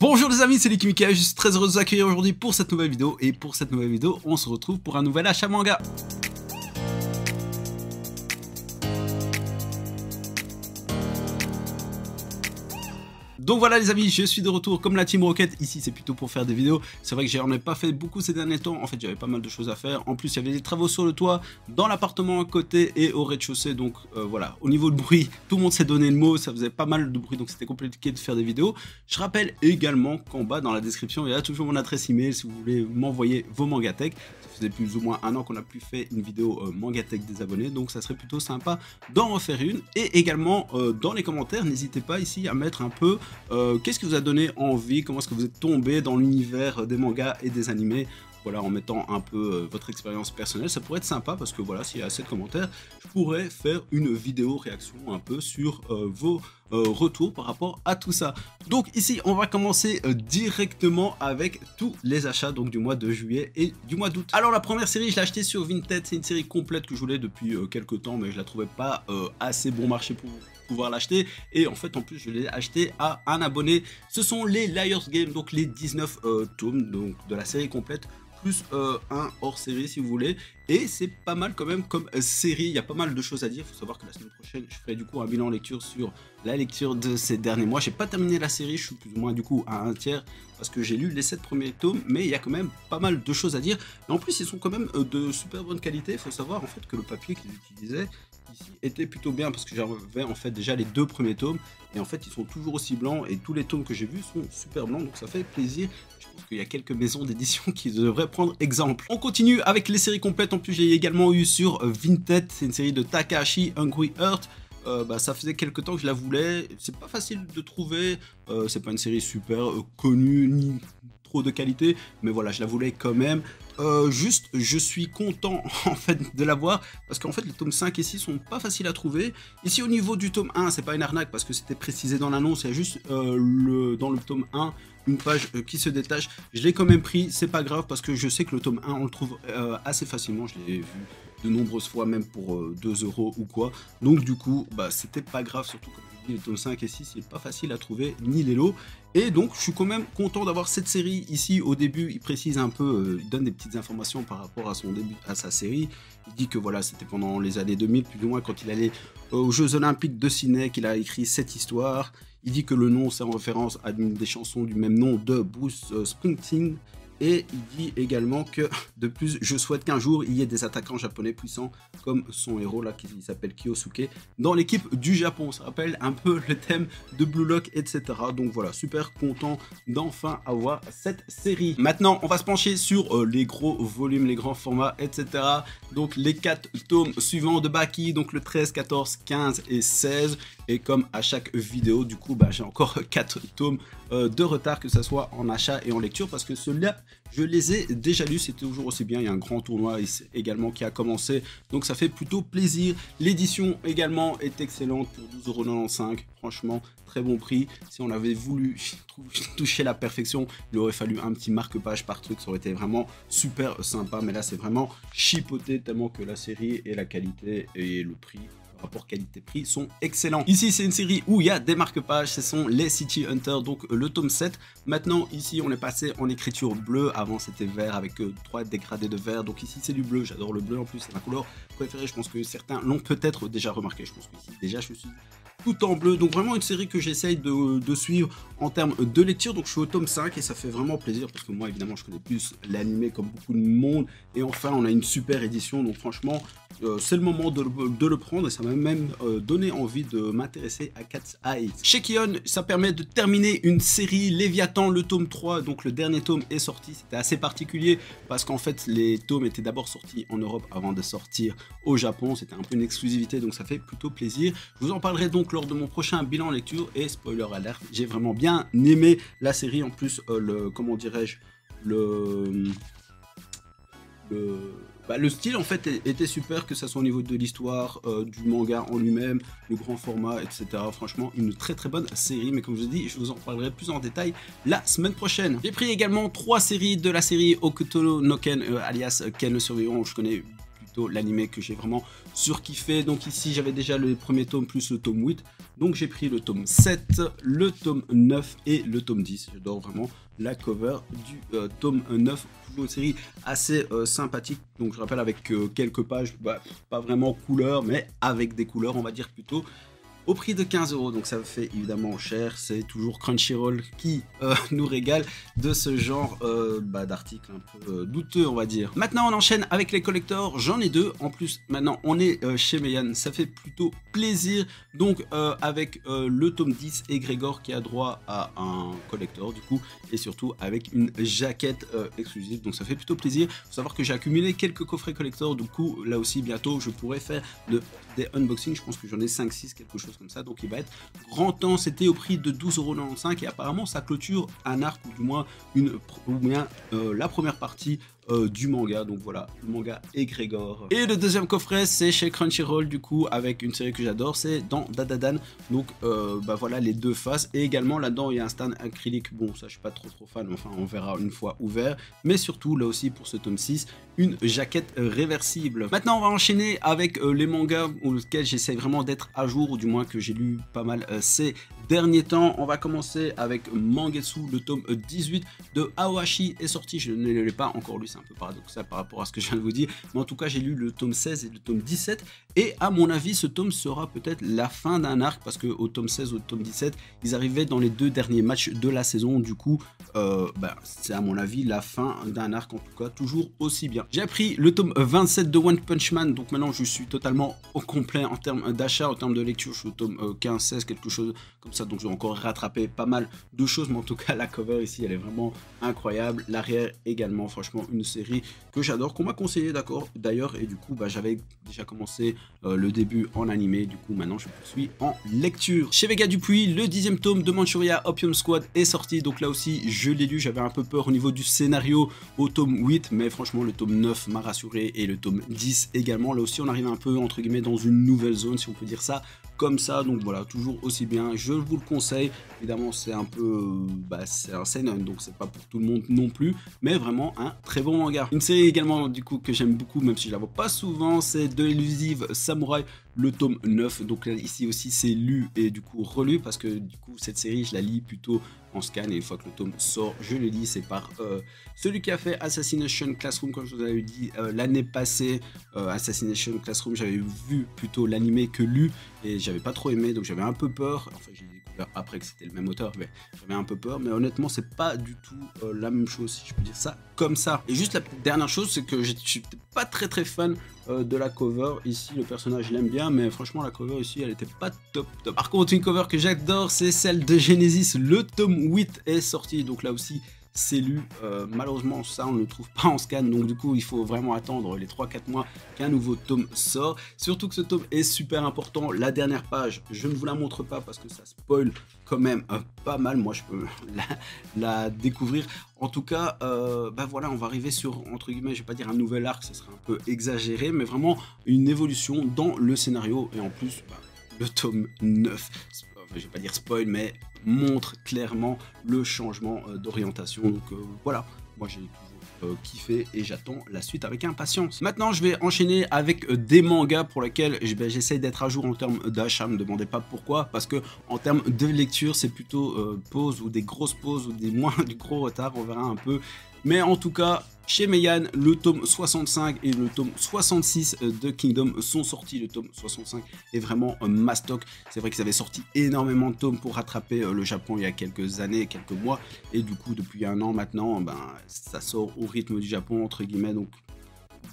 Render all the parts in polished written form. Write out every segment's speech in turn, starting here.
Bonjour les amis, c'est Likimika, je suis très heureux de vous accueillir aujourd'hui pour cette nouvelle vidéo. Et pour cette nouvelle vidéo, on se retrouve pour un nouvel achat manga. Donc voilà les amis, je suis de retour comme la Team Rocket. Ici c'est plutôt pour faire des vidéos. C'est vrai que j'en ai pas fait beaucoup ces derniers temps. En fait j'avais pas mal de choses à faire. En plus il y avait des travaux sur le toit, dans l'appartement à côté et au rez-de-chaussée. Donc voilà, au niveau de bruit, tout le monde s'est donné le mot. Ça faisait pas mal de bruit donc c'était compliqué de faire des vidéos. Je rappelle également qu'en bas dans la description il y a toujours mon adresse email si vous voulez m'envoyer vos mangatech. Ça faisait plus ou moins un an qu'on a plus fait une vidéo mangatech des abonnés. Donc ça serait plutôt sympa d'en refaire une. Et également dans les commentaires, n'hésitez pas ici à mettre un peu qu'est-ce qui vous a donné envie, comment est-ce que vous êtes tombé dans l'univers des mangas et des animés. Voilà, en mettant un peu votre expérience personnelle, ça pourrait être sympa parce que voilà, s'il y a assez de commentaires, je pourrais faire une vidéo réaction un peu sur vos retours par rapport à tout ça. Donc ici, on va commencer directement avec tous les achats donc du mois de juillet et du mois d'août. Alors la première série, je l'ai achetée sur Vinted, c'est une série complète que je voulais depuis quelques temps, mais je la trouvais pas assez bon marché pour pouvoir l'acheter, et en fait en plus je l'ai acheté à un abonné. Ce sont les Liar's Game, donc les 19 tomes donc de la série complète, plus un hors série si vous voulez, et c'est pas mal quand même comme série. Il y a pas mal de choses à dire. Il faut savoir que la semaine prochaine je ferai du coup un bilan lecture sur la lecture de ces derniers mois. J'ai pas terminé la série, je suis plus ou moins du coup à un tiers parce que j'ai lu les 7 premiers tomes, mais il y a quand même pas mal de choses à dire, et en plus ils sont quand même de super bonne qualité. Il faut savoir en fait que le papier qu'ils utilisaient ici était plutôt bien parce que j'avais en fait déjà les 2 premiers tomes, et en fait ils sont toujours aussi blancs, et tous les tomes que j'ai vus sont super blancs, donc ça fait plaisir. Je pense qu'il y a quelques maisons d'édition qui devraient prendre exemple. On continue avec les séries complètes. En plus j'ai également eu sur Vinted, c'est une série de Takahashi, Hungry Heart. Ça faisait quelques temps que je la voulais, c'est pas facile de trouver, c'est pas une série super connue ni trop de qualité, mais voilà, je la voulais quand même. Juste, je suis content en fait de l'avoir parce qu'en fait les tomes 5 et 6 sont pas faciles à trouver. Ici au niveau du tome 1, c'est pas une arnaque parce que c'était précisé dans l'annonce, il y a juste dans le tome 1 une page qui se détache. Je l'ai quand même pris, c'est pas grave parce que je sais que le tome 1 on le trouve assez facilement, je l'ai vu de nombreuses fois même pour 2 € ou quoi, donc du coup c'était pas grave, surtout comme je dis les tomes 5 et 6 il est pas facile à trouver ni les lots. Et donc je suis quand même content d'avoir cette série. Ici au début il précise un peu, il donne des petites informations par rapport à son début, à sa série. Il dit que voilà, c'était pendant les années 2000 plus ou moins quand il allait aux Jeux Olympiques de Sydney qu'il a écrit cette histoire. Il dit que le nom c'est en référence à une des chansons du même nom de Bruce Springsteen. Et il dit également que, de plus, je souhaite qu'un jour, il y ait des attaquants japonais puissants comme son héros, là, qui s'appelle Kyosuke, dans l'équipe du Japon. Ça rappelle un peu le thème de Blue Lock, etc. Donc voilà, super content d'enfin avoir cette série. Maintenant, on va se pencher sur les gros volumes, les grands formats, etc. Donc les 4 tomes suivants de Baki, donc le 13, 14, 15 et 16. Et comme à chaque vidéo, du coup, j'ai encore 4 tomes de retard, que ce soit en achat et en lecture, parce que ceux-là, je les ai déjà lus, c'était toujours aussi bien. Il y a un grand tournoi également qui a commencé, donc ça fait plutôt plaisir. L'édition également est excellente pour 12,95 €, franchement, très bon prix. Si on avait voulu toucher la perfection, il aurait fallu un petit marque-page par truc, ça aurait été vraiment super sympa, mais là c'est vraiment chipoté tellement que la série et la qualité et le prix, rapport qualité-prix sont excellents. Ici c'est une série où il y a des marque-pages, ce sont les City Hunter, donc le tome 7. Maintenant ici on est passé en écriture bleue, avant c'était vert avec 3 dégradés de vert, donc ici c'est du bleu, j'adore le bleu en plus, c'est ma couleur préférée, je pense que certains l'ont peut-être déjà remarqué, je pense que ici déjà je suis tout en bleu, donc vraiment une série que j'essaye de suivre en termes de lecture. Donc je suis au tome 5 et ça fait vraiment plaisir parce que moi évidemment je connais plus l'animé comme beaucoup de monde, et enfin on a une super édition, donc franchement c'est le moment de le prendre, et ça m'a même donné envie de m'intéresser à Cat's Eyes. Chez Kion, ça permet de terminer une série, Léviathan, le tome 3, donc le dernier tome est sorti. C'était assez particulier parce qu'en fait les tomes étaient d'abord sortis en Europe avant de sortir au Japon, c'était un peu une exclusivité, donc ça fait plutôt plaisir. Je vous en parlerai donc lors de mon prochain bilan lecture, et spoiler alert, j'ai vraiment bien aimé la série. En plus comment dirais-je, le style en fait était super, que ça soit au niveau de l'histoire, du manga en lui-même, le grand format, etc. Franchement une très bonne série, mais comme je vous ai dit, je vous en parlerai plus en détail la semaine prochaine. J'ai pris également 3 séries de la série Hokuto no Ken, alias Ken le survivant, où je connais plutôt l'anime que j'ai vraiment surkiffé. Donc ici j'avais déjà le premier tome plus le tome 8, donc j'ai pris le tome 7, le tome 9 et le tome 10. J'adore vraiment la cover du tome 9, toujours une série assez sympathique. Donc je rappelle avec quelques pages, pas vraiment couleurs, mais avec des couleurs on va dire plutôt. Au prix de 15 €, donc ça fait évidemment cher, c'est toujours Crunchyroll qui nous régale de ce genre d'articles un peu douteux on va dire. Maintenant on enchaîne avec les collectors, j'en ai deux, en plus maintenant on est chez Meian, ça fait plutôt plaisir, donc avec le tome 10 et Grégor qui a droit à un collector du coup, et surtout avec une jaquette exclusive, donc ça fait plutôt plaisir. Faut savoir que j'ai accumulé quelques coffrets collector, du coup là aussi bientôt je pourrais faire des unboxings, je pense que j'en ai 5-6 quelque chose comme ça, donc il va être grand temps. C'était au prix de 12,95 € et apparemment ça clôture un arc ou du moins la première partie du manga, donc voilà, le manga Grégor. Et le deuxième coffret c'est chez Crunchyroll du coup, avec une série que j'adore, c'est dans Dadadan, donc voilà les deux faces, et également là-dedans il y a un stand acrylique, bon ça je suis pas trop fan, enfin on verra une fois ouvert, mais surtout là aussi pour ce tome 6, une jaquette réversible. Maintenant on va enchaîner avec les mangas auxquels j'essaie vraiment d'être à jour, ou du moins que j'ai lu pas mal ces derniers temps. On va commencer avec Mangetsu, le tome 18 de Aohashi est sorti, je ne l'ai pas encore lu, c'est un peu paradoxal par rapport à ce que je viens de vous dire, mais en tout cas j'ai lu le tome 16 et le tome 17, et à mon avis ce tome sera peut-être la fin d'un arc, parce que au tome 16 ou au tome 17 ils arrivaient dans les deux derniers matchs de la saison, du coup c'est à mon avis la fin d'un arc, en tout cas toujours aussi bien. J'ai appris le tome 27 de One Punch Man, donc maintenant je suis totalement au complet en termes d'achat, en termes de lecture, je suis au tome 15-16, quelque chose comme ça, donc je vais encore rattraper pas mal de choses, mais en tout cas la cover ici elle est vraiment incroyable, l'arrière également, franchement une série que j'adore, qu'on m'a conseillé d'ailleurs, et du coup j'avais déjà commencé le début en animé, du coup maintenant je poursuis en lecture. Chez Vega Dupuis, le 10e tome de Manchuria Opium Squad est sorti, donc là aussi je l'ai lu, j'avais un peu peur au niveau du scénario au tome 8, mais franchement le tome 9 m'a rassuré, et le tome 10 également, là aussi on arrive un peu entre guillemets dans une nouvelle zone si on peut dire ça comme ça, donc voilà, toujours aussi bien, je vous le conseille. Évidemment c'est un peu c'est un seinen, donc c'est pas pour tout le monde non plus, mais vraiment un très bon manga. Une série également du coup que j'aime beaucoup, même si je la vois pas souvent, c'est The Elusive Samurai, le tome 9, donc là ici aussi c'est lu et du coup relu, parce que du coup cette série je la lis plutôt en scan, et une fois que le tome sort je le lis. C'est par celui qui a fait Assassination Classroom, comme je vous avais dit l'année passée. Assassination Classroom, j'avais vu plutôt l'animé que lu, et j'avais pas trop aimé, donc j'avais un peu peur, enfin j'ai découvert après que c'était le même auteur, mais j'avais un peu peur, mais honnêtement c'est pas du tout la même chose, si je peux dire ça comme ça. Et juste la dernière chose, c'est que je suis pas très fan de la cover. Ici le personnage je l'aime bien, mais franchement la cover ici elle était pas top. Par contre une cover que j'adore, c'est celle de Genesis, le tome 8 est sorti, donc là aussi c'est lu. Malheureusement ça on ne le trouve pas en scan, donc du coup il faut vraiment attendre les 3-4 mois qu'un nouveau tome sort, surtout que ce tome est super important. La dernière page je ne vous la montre pas parce que ça spoil quand même pas mal, moi je peux la découvrir. En tout cas voilà, on va arriver sur, entre guillemets, je vais pas dire un nouvel arc, ça serait un peu exagéré, mais vraiment une évolution dans le scénario, et en plus le tome 9, je vais pas dire spoil, mais montre clairement le changement d'orientation, donc voilà, moi j'ai toujours kiffé et j'attends la suite avec impatience. Maintenant je vais enchaîner avec des mangas pour lesquels j'essaie d'être à jour en termes d'achat. Ne me demandez pas pourquoi, parce que en termes de lecture c'est plutôt pause, ou des grosses pauses, ou du gros retard, on verra un peu. Mais en tout cas, chez Meian, le tome 65 et le tome 66 de Kingdom sont sortis. Le tome 65 est vraiment un mastoc. C'est vrai qu'ils avaient sorti énormément de tomes pour rattraper le Japon il y a quelques années, quelques mois. Et du coup, depuis un an maintenant, ça sort au rythme du Japon, entre guillemets. Donc,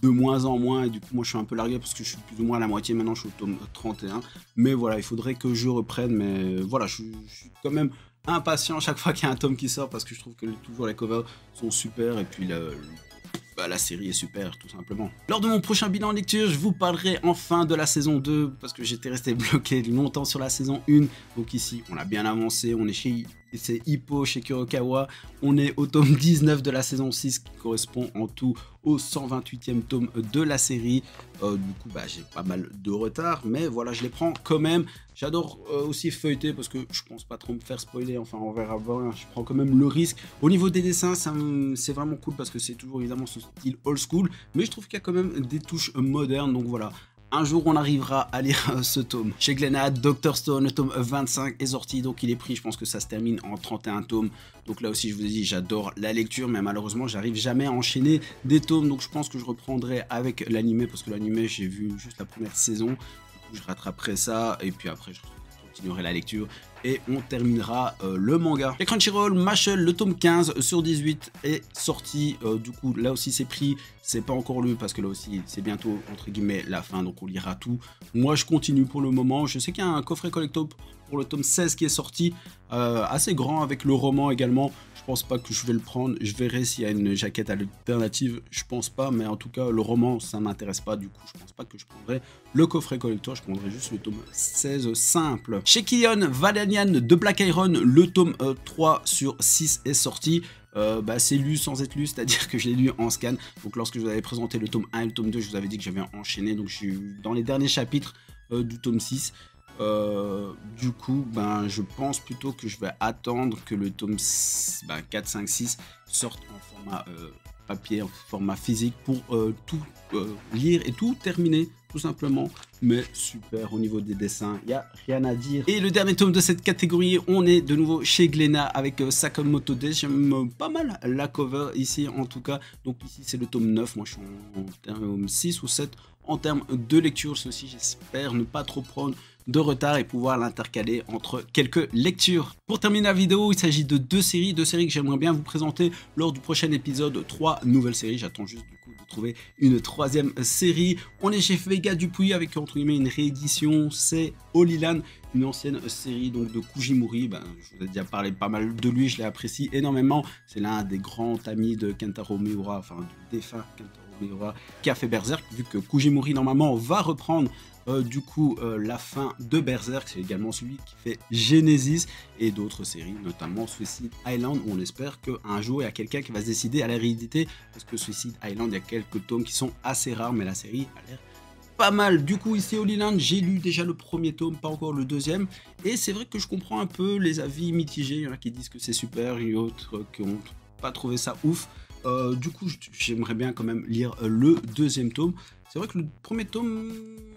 de moins en moins, et du coup moi je suis un peu largué parce que je suis plus ou moins à la moitié maintenant, je suis au tome 31, mais voilà, il faudrait que je reprenne, mais voilà, je suis quand même impatient chaque fois qu'il y a un tome qui sort, parce que je trouve que toujours les covers sont super, et puis la série est super, tout simplement. Lors de mon prochain bilan lecture, je vous parlerai enfin de la saison 2, parce que j'étais resté bloqué longtemps sur la saison 1, donc ici on a bien avancé, on est chez c'est Hippo chez Kurokawa. On est au tome 19 de la saison 6 qui correspond en tout au 128e tome de la série. Du coup, j'ai pas mal de retard, mais voilà, je les prends quand même. J'adore aussi feuilleter parce que je pense pas trop me faire spoiler, enfin on verra bien, je prends quand même le risque. Au niveau des dessins, c'est vraiment cool parce que c'est toujours évidemment ce style old school, mais je trouve qu'il y a quand même des touches modernes, donc voilà. Un jour, on arrivera à lire ce tome. Chez Glénat, Dr Stone, le tome 25 est sorti, donc il est pris. Je pense que ça se termine en 31 tomes. Donc là aussi, je vous ai dit, j'adore la lecture, mais malheureusement, j'arrive jamais à enchaîner des tomes. Donc je pense que je reprendrai avec l'animé, parce que l'animé, j'ai vu juste la première saison. Du coup, je rattraperai ça, et puis après, je continuerai la lecture. Et on terminera le manga. Et Crunchyroll, Mashle, le tome 15 sur 18 est sorti. Du coup, là aussi, c'est pris. C'est pas encore lu parce que là aussi, c'est bientôt, entre guillemets, la fin. Donc, on lira tout. Moi, je continue pour le moment. Je sais qu'il y a un coffret collector pour le tome 16 qui est sorti. Assez grand avec le roman également. Je pense pas que je vais le prendre. Je verrai s'il y a une jaquette alternative. Je pense pas. Mais en tout cas, le roman, ça m'intéresse pas. Du coup, je pense pas que je prendrai le coffret collector. Je prendrai juste le tome 16 simple. Chez Kion, Valerian de Black Iron, le tome 3 sur 6 est sorti. C'est lu sans être lu, c'est-à-dire que je l'ai lu en scan. Donc lorsque je vous avais présenté le tome 1 et le tome 2, je vous avais dit que j'avais enchaîné. Donc je suis dans les derniers chapitres du tome 6. Du coup, je pense plutôt que je vais attendre que le tome 4, 5, 6 sorte en format papier, en format physique pour tout lire et tout terminer. Tout simplement, mais super au niveau des dessins, il n'y a rien à dire. Et le dernier tome de cette catégorie, on est de nouveau chez Glénat avec Sakamoto Days. J'aime pas mal la cover ici en tout cas. Donc ici c'est le tome 9, moi je suis en termes 6 ou 7 en termes de lecture. Ceci, j'espère ne pas trop prendre de retard et pouvoir l'intercaler entre quelques lectures. Pour terminer la vidéo, il s'agit de deux séries que j'aimerais bien vous présenter lors du prochain épisode. 3 nouvelles séries, j'attends juste du coup de trouver une troisième série. On est chez Vega Dupuis avec entre guillemets une réédition, c'est Holy Land, une ancienne série donc de Kujimori. Je vous ai déjà parlé pas mal de lui, je l'apprécie énormément. C'est l'un des grands amis de Kentaro Miura, enfin du défunt Kentaro Miura, qui a fait Berserk, vu que Kujimori normalement va reprendre la fin de Berserk. C'est également celui qui fait Genesis et d'autres séries, notamment Suicide Island, où on espère qu'un jour il y a quelqu'un qui va se décider à la rééditer, parce que Suicide Island, il y a quelques tomes qui sont assez rares, mais la série a l'air pas mal. Du coup, ici Holy Land, j'ai lu déjà le premier tome, pas encore le deuxième, et c'est vrai que je comprends un peu les avis mitigés. Il y en a qui disent que c'est super, il y en a d'autres qui n'ont pas trouvé ça ouf. Du coup, j'aimerais bien quand même lire le deuxième tome. C'est vrai que le premier tome,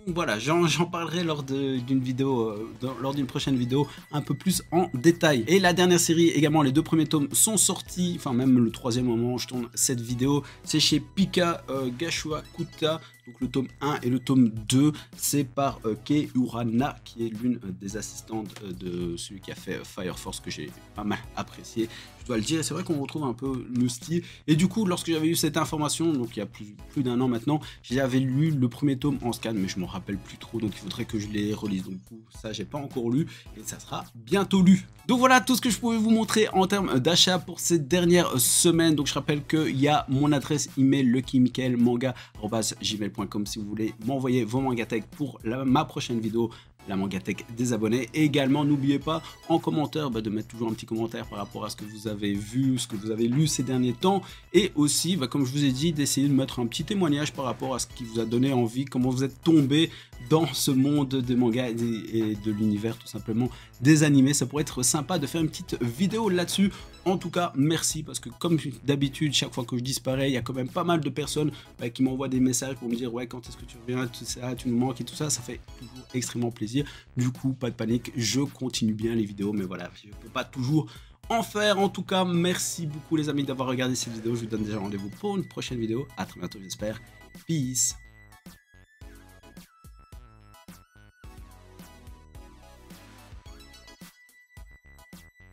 voilà, j'en parlerai lors d'une vidéo, lors d'une prochaine vidéo, un peu plus en détail. Et la dernière série, également, les deux premiers tomes sont sortis, enfin même le troisième moment où je tourne cette vidéo, c'est chez Pika Gashua Kuta. Donc le tome 1 et le tome 2, c'est par Kei Urana, qui est l'une des assistantes de celui qui a fait Fire Force, que j'ai pas mal apprécié, je dois le dire. C'est vrai qu'on retrouve un peu le style. Et du coup, lorsque j'avais eu cette information, donc il y a plus d'un an maintenant, j'avais lu le premier tome en scan, mais je m'en rappelle plus trop, donc il faudrait que je les relise. Donc ça, j'ai pas encore lu, et ça sera bientôt lu. Donc voilà tout ce que je pouvais vous montrer en termes d'achat pour ces dernières semaines. Donc je rappelle qu'il y a mon adresse email luckymichaelmanga@gmail.com si vous voulez m'envoyer vos mangatech pour ma prochaine vidéo, la mangatech des abonnés. Et également, n'oubliez pas en commentaire de mettre toujours un petit commentaire par rapport à ce que vous avez vu, ce que vous avez lu ces derniers temps, et aussi comme je vous ai dit, d'essayer de mettre un petit témoignage par rapport à ce qui vous a donné envie, comment vous êtes tombé dans ce monde des mangas et de l'univers tout simplement des animés. Ça pourrait être sympa de faire une petite vidéo là-dessus. En tout cas, merci, parce que comme d'habitude, chaque fois que je disparais, il y a quand même pas mal de personnes qui m'envoient des messages pour me dire ouais, quand est-ce que tu reviens, tout ça, tu nous manques et tout ça. Ça fait toujours extrêmement plaisir. Du coup, pas de panique, je continue bien les vidéos, mais voilà, je ne peux pas toujours en faire. En tout cas, merci beaucoup les amis d'avoir regardé cette vidéo. Je vous donne déjà rendez-vous pour une prochaine vidéo. À très bientôt, j'espère. Peace.